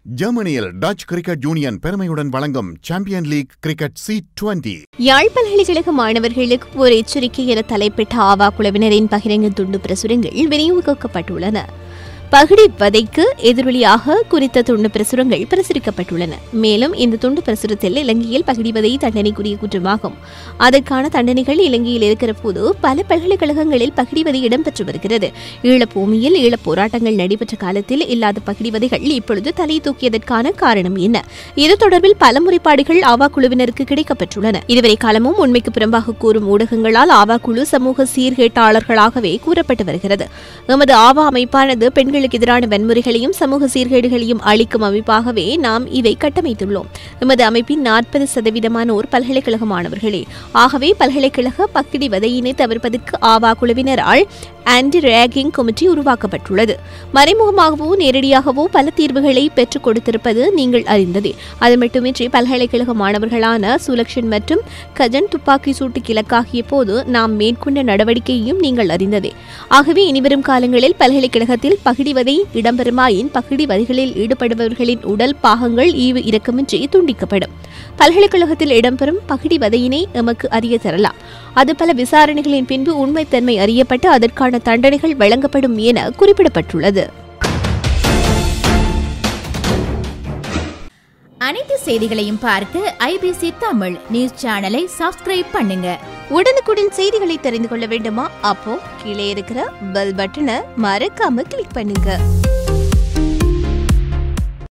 ஜெர்மனியில் touch cricket union பெருமையுடன் வழங்கும் சாம்பியன் லீக் கிரிக்கெட் C20. யாழ் பல்கலைக்கழக மாணவர்களுக்கு ஒரு எச்சரிக்கை என தலைப்பிட்ட ஆவா குழுவினரின் பகிரங்க துண்டு பிரசுரங்கள் விநியோகிக்கப்பட்டுள்ளன. பகிடி வதைக்கு எதிரொலியாக குறித்த துண்டு பிரசுரங்கள் பிரசுரிக்கப்பட்டுள்ளன. மேலும் இந்த துண்டு பிரசுரத்தில் இலங்கையில் பகிடிவதை தண்டனைக்குரிய குற்றமாகும். அதற்கான தண்டனைகள் இலங்கையில் இருக்கிற போது பல பல்கலைக்கழகங்களில் பகிடிவதை இடம்பெற்று வருகிறது. ஈழப்பூமியில் ஈழப் போராட்டங்கள் நடைபெற்ற காலத்தில் இல்லாத பகிடிவதைகள் இப்பொழுது தலை தூக்கியதற்கான காரணம் என்ன? இது தொடர்பில் பல முறைப்பாடுகள் ஆவா குழுவினருக்கு கிடைக்கப்பெற்றுள்ளன. இதுவரை காலமும் உண்மைக்கு புறம்பாக கூறும் ஊடகங்களால் ஆவா குழு சமூக சீர்கேட்டாளர்களாகவே கூறப்பட்டு வருகிறது. எமது ஆவா அமைப்பானது பெண்கள் எதிரான வன்முறைகளையும் சமூக சீர்கேடுகளையும் அளிக்கும் அமைப்பாகவே நாம் இதை கட்டமைத்துள்ளோம். எமது அமைப்பின் 40% பல்கலைக்கழக மாணவர்களே. ஆகவே பல்கலைக்கழக பகிடி வதையினை தவிர்ப்பதற்கு ஆவா குழுவினரால் ஆன்டி ரேகிங் கமிட்டி உருவாக்கப்பட்டுள்ளது. மறைமுகமாகவோ நேரடியாகவோ பல தீர்வுகளை பெற்றுக் கொடுத்திருப்பது நீங்கள் அறிந்ததே. அது மட்டுமின்றி பல்கலைக்கழக மாணவர்களான சுலக்ஷன் மற்றும் கஜன் துப்பாக்கி சூட்டுக்கு இலக்காகிய போது நாம் மேற்கொண்ட நடவடிக்கையையும் நீங்கள் அறிந்ததே. ஆகவே இனிவரும் காலங்களில் பல்கலைக்கழகத்தில் பகிடிவதை இடம்பெறுமாயின் பகிடிவதைகளில் ஈடுபடுபவர்களின் உடல் பாகங்கள் ஈவு இரக்கமின்றி துண்டிக்கப்படும். பல்கலைக்கழகத்தில் இடம்பெறும் பகிடிவதையினை எமக்கு அறிய தரலாம். அது பல விசாரணைகளின் பின்பு உண்மைத்தன்மை அறியப்பட்டு அதற்கான தண்டனைகள் வழங்கப்படும் என குறிப்பிடப்பட்டுள்ளது. அனைத்து செய்திகளையும் பார்க்க IBC தமிழ் நியூஸ் சேனலை சப்ஸ்கிரைப் பண்ணுங்க. உடனுக்குடன் செய்திகளை தெரிந்து கொள்ள வேண்டுமா? அப்போ கீழே இருக்கிற பெல் பட்டனை மறக்காம கிளிக் பண்ணுங்க.